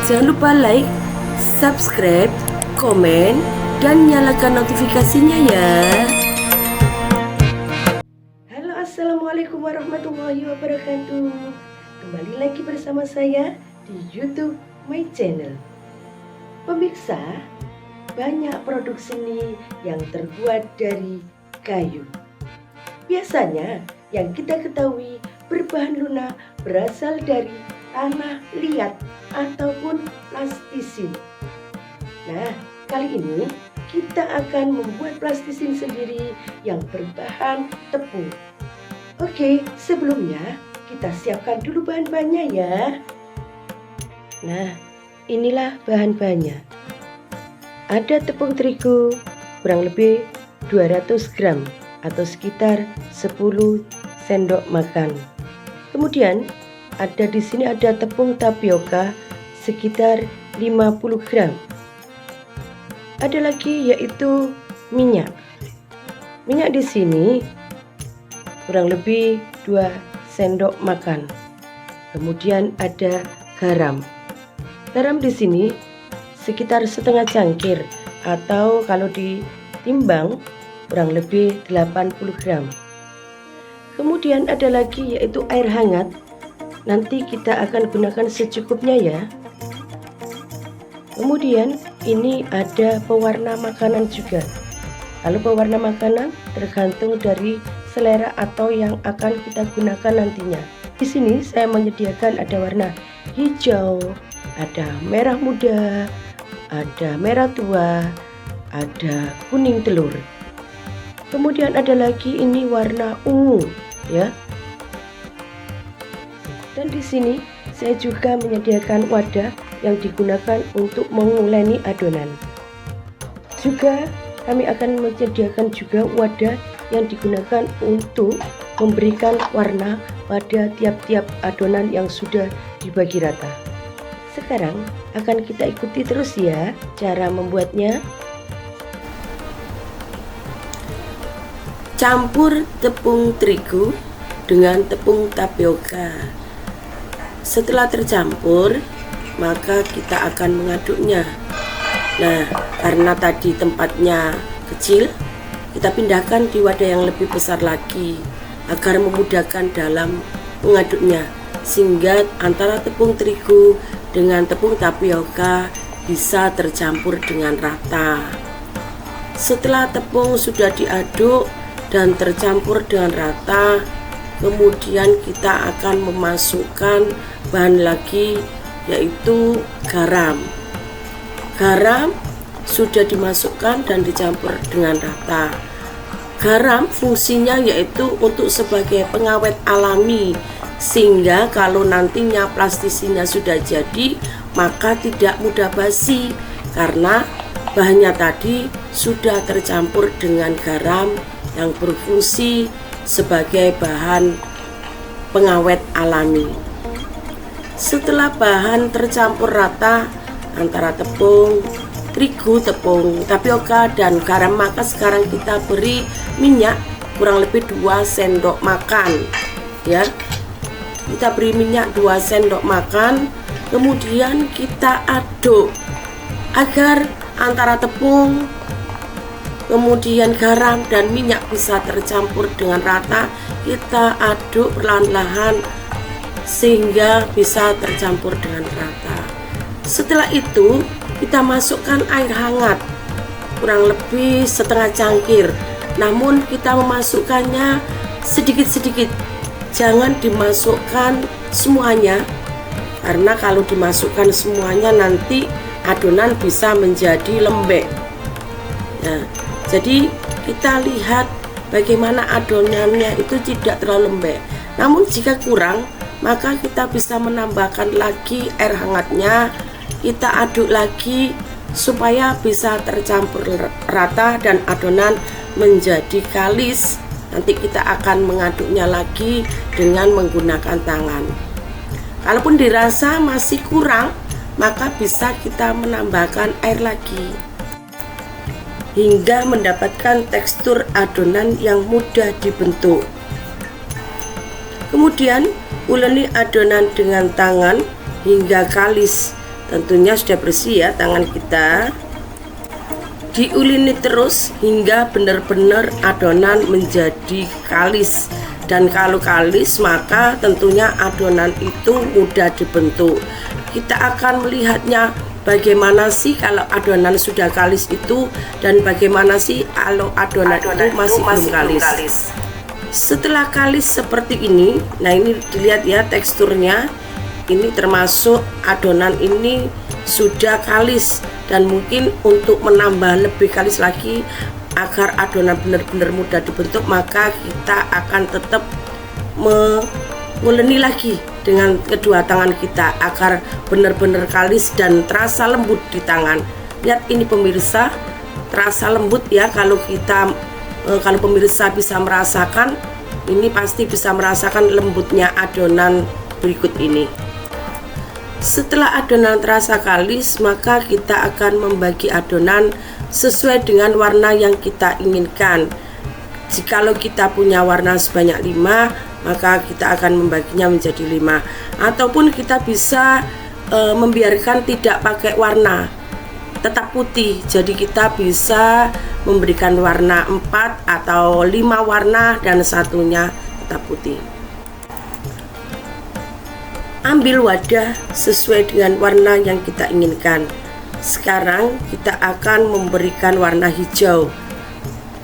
Jangan lupa like, subscribe, komen, dan nyalakan notifikasinya ya. Halo, assalamualaikum warahmatullahi wabarakatuh. Kembali lagi bersama saya di YouTube My Channel. Pemirsa, banyak produk seni yang terbuat dari kayu. Biasanya yang kita ketahui berbahan lunak berasal dari tanah liat ataupun plastisin. Nah, kali ini kita akan membuat plastisin sendiri yang berbahan tepung. Oke, sebelumnya kita siapkan dulu bahan-bahannya ya. Nah, inilah bahan-bahannya. Ada tepung terigu kurang lebih 200 gram atau sekitar 10 sendok makan. Kemudian ada di sini ada tepung tapioka sekitar 50 gram. Ada lagi yaitu minyak. Minyak di sini kurang lebih 2 sendok makan. Kemudian ada garam. Garam di sini sekitar setengah cangkir atau kalau ditimbang kurang lebih 80 gram. Kemudian ada lagi yaitu air hangat. Nanti kita akan gunakan secukupnya ya. Kemudian ini ada pewarna makanan juga. Kalau pewarna makanan tergantung dari selera atau yang akan kita gunakan nantinya. Di sini saya menyediakan ada warna hijau, ada merah muda, ada merah tua, ada kuning telur. Kemudian ada lagi ini warna ungu ya. Dan di sini saya juga menyediakan wadah yang digunakan untuk menguleni adonan. Juga kami akan menyediakan juga wadah yang digunakan untuk memberikan warna pada tiap-tiap adonan yang sudah dibagi rata. Sekarang akan kita ikuti terus ya cara membuatnya. Campur tepung terigu dengan tepung tapioka. Setelah tercampur, maka kita akan mengaduknya. Nah, karena tadi tempatnya kecil, kita pindahkan di wadah yang lebih besar lagi agar memudahkan dalam mengaduknya, sehingga antara tepung terigu dengan tepung tapioka bisa tercampur dengan rata. Setelah tepung sudah diaduk dan tercampur dengan rata, kemudian kita akan memasukkan bahan lagi yaitu garam. Garam sudah dimasukkan dan dicampur dengan rata. Garam fungsinya yaitu untuk sebagai pengawet alami, sehingga kalau nantinya plastisinya sudah jadi maka tidak mudah basi karena bahannya tadi sudah tercampur dengan garam yang berfungsi sebagai bahan pengawet alami. Setelah bahan tercampur rata antara tepung terigu, tepung tapioka dan garam, maka sekarang kita beri minyak kurang lebih 2 sendok makan ya. Kita beri minyak 2 sendok makan, kemudian kita aduk agar antara tepung kemudian garam dan minyak bisa tercampur dengan rata. Kita aduk perlahan-lahan sehingga bisa tercampur dengan rata. Setelah itu kita masukkan air hangat kurang lebih setengah cangkir, namun kita memasukkannya sedikit-sedikit, jangan dimasukkan semuanya karena kalau dimasukkan semuanya nanti adonan bisa menjadi lembek. Nah, jadi kita lihat bagaimana adonannya itu tidak terlalu lembek. Namun jika kurang, maka kita bisa menambahkan lagi air hangatnya. Kita aduk lagi supaya bisa tercampur rata dan adonan menjadi kalis. Nanti kita akan mengaduknya lagi dengan menggunakan tangan. Kalaupun dirasa masih kurang, maka bisa kita menambahkan air lagi hingga mendapatkan tekstur adonan yang mudah dibentuk. Kemudian uleni adonan dengan tangan hingga kalis tentunya sudah bersih ya tangan kita. Diuleni terus hingga benar-benar adonan menjadi kalis. Dan kalau kalis maka tentunya adonan itu mudah dibentuk. Kita akan melihatnya bagaimana sih kalau adonan sudah kalis itu, dan bagaimana sih kalau adonan itu masih belum kalis. Setelah kalis seperti ini, nah ini dilihat ya teksturnya, ini termasuk adonan ini sudah kalis. Dan mungkin untuk menambah lebih kalis lagi agar adonan benar-benar mudah dibentuk, maka kita akan tetap menguleni lagi dengan kedua tangan kita agar benar-benar kalis dan terasa lembut di tangan. Lihat ini pemirsa, terasa lembut ya. Kalau pemirsa bisa merasakan, ini pasti bisa merasakan lembutnya adonan berikut ini. Setelah adonan terasa kalis, maka kita akan membagi adonan sesuai dengan warna yang kita inginkan. Jikalau kita punya warna sebanyak 5, maka kita akan membaginya menjadi 5. Ataupun kita bisa membiarkan tidak pakai warna, tetap putih. Jadi kita bisa memberikan warna 4 atau 5 warna dan satunya tetap putih. Ambil wadah sesuai dengan warna yang kita inginkan. Sekarang kita akan memberikan warna hijau.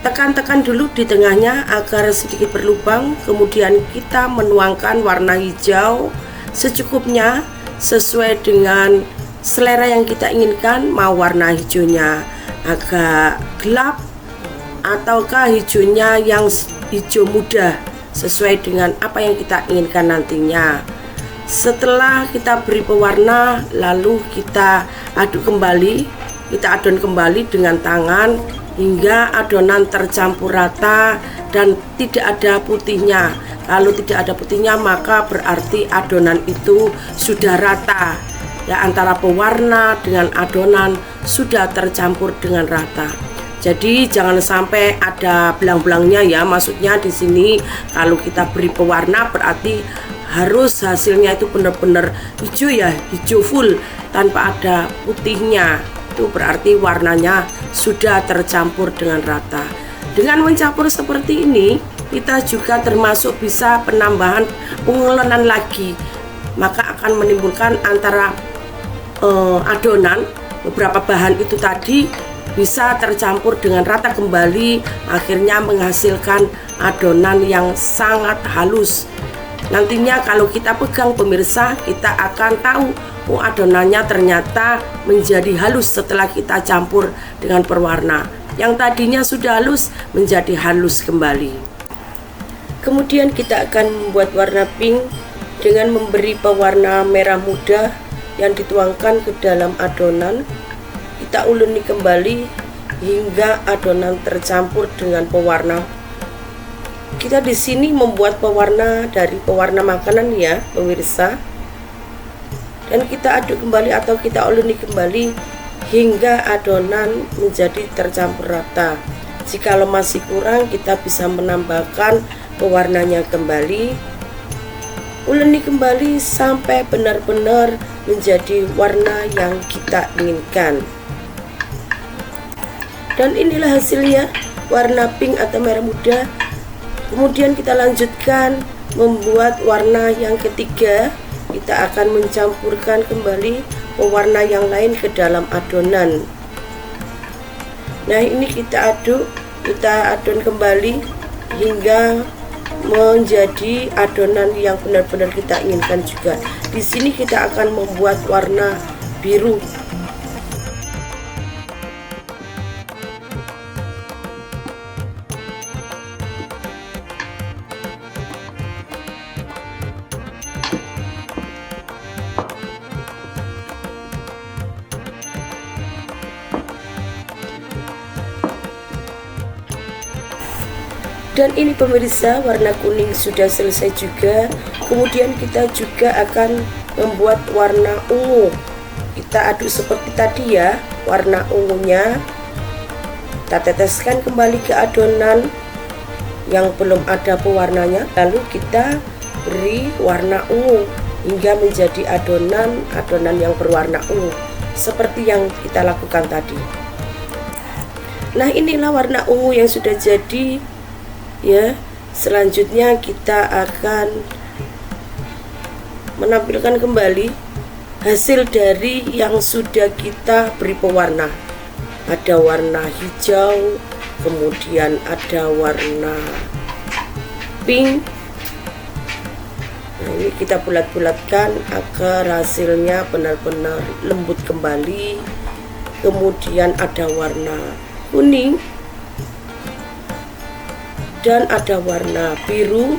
Tekan-tekan dulu di tengahnya agar sedikit berlubang, kemudian kita menuangkan warna hijau secukupnya sesuai dengan selera yang kita inginkan. Mau warna hijaunya agak gelap ataukah hijaunya yang hijau muda, sesuai dengan apa yang kita inginkan nantinya. Setelah kita beri pewarna, lalu kita aduk kembali, kita adon kembali dengan tangan hingga adonan tercampur rata dan tidak ada putihnya. Kalau tidak ada putihnya maka berarti adonan itu sudah rata ya, antara pewarna dengan adonan sudah tercampur dengan rata. Jadi jangan sampai ada belang-belangnya ya. Maksudnya di sini kalau kita beri pewarna berarti harus hasilnya itu benar-benar hijau ya, hijau full tanpa ada putihnya. Itu berarti warnanya sudah tercampur dengan rata. Dengan mencampur seperti ini, kita juga termasuk bisa penambahan pengulenan lagi, maka akan menimbulkan antara adonan beberapa bahan itu tadi bisa tercampur dengan rata kembali, akhirnya menghasilkan adonan yang sangat halus. Nantinya kalau kita pegang pemirsa, kita akan tahu adonannya ternyata menjadi halus setelah kita campur dengan pewarna. Yang tadinya sudah halus menjadi halus kembali. Kemudian kita akan membuat warna pink dengan memberi pewarna merah muda yang dituangkan ke dalam adonan. Kita uleni kembali hingga adonan tercampur dengan pewarna. Kita di sini membuat pewarna dari pewarna makanan ya pemirsa. Dan kita aduk kembali atau kita uleni kembali hingga adonan menjadi tercampur rata. Jikalau masih kurang, kita bisa menambahkan pewarnanya kembali. Uleni kembali sampai benar-benar menjadi warna yang kita inginkan. Dan inilah hasilnya, warna pink atau merah muda. Kemudian kita lanjutkan membuat warna yang ketiga. Kita akan mencampurkan kembali pewarna yang lain ke dalam adonan. Nah ini kita adon kembali hingga menjadi adonan yang benar-benar kita inginkan juga. Di sini kita akan membuat warna biru. Dan ini pemirsa, warna kuning sudah selesai juga. Kemudian kita juga akan membuat warna ungu. Kita aduk seperti tadi ya, warna ungunya kita teteskan kembali ke adonan yang belum ada pewarnanya, lalu kita beri warna ungu hingga menjadi adonan yang berwarna ungu seperti yang kita lakukan tadi. Nah, inilah warna ungu yang sudah jadi ya. Selanjutnya kita akan menampilkan kembali hasil dari yang sudah kita beri pewarna. Ada warna hijau, kemudian ada warna pink. Nah, ini kita bulat-bulatkan agar hasilnya benar-benar lembut kembali. Kemudian ada warna kuning dan ada warna biru,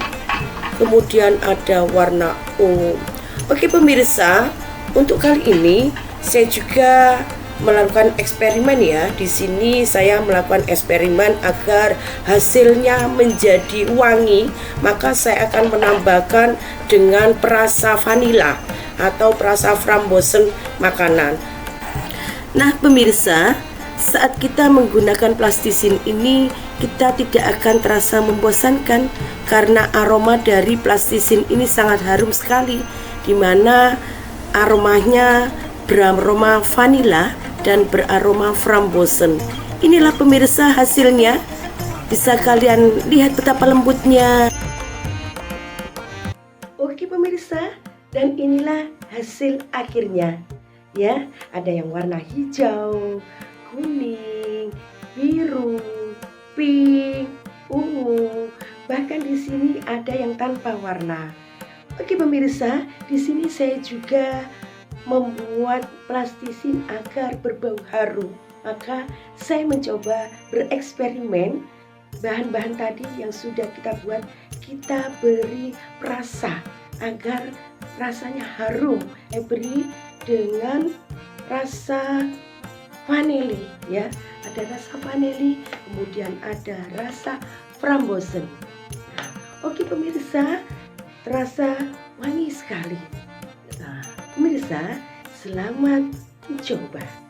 kemudian ada warna ungu. Oke pemirsa, untuk kali ini saya juga melakukan eksperimen ya. Di sini saya melakukan eksperimen agar hasilnya menjadi wangi, maka saya akan menambahkan dengan perasa vanila atau perasa frambozen makanan. Nah pemirsa, saat kita menggunakan plastisin ini, kita tidak akan terasa membosankan karena aroma dari plastisin ini sangat harum sekali, dimana aromanya beraroma vanila dan beraroma frambozen. Inilah pemirsa hasilnya, bisa kalian lihat betapa lembutnya. Oke pemirsa, dan inilah hasil akhirnya ya. Ada yang warna hijau, kuning, biru, pink, ungu, bahkan di sini ada yang tanpa warna. Oke pemirsa, di sini saya juga membuat plastisin agar berbau harum. Maka saya mencoba bereksperimen, bahan-bahan tadi yang sudah kita buat, kita beri perasa agar rasanya harum. Saya beri dengan rasa vanili ya, ada rasa vanili, kemudian ada rasa frambozen. Oke pemirsa, terasa wangi sekali. Nah, pemirsa, selamat mencoba.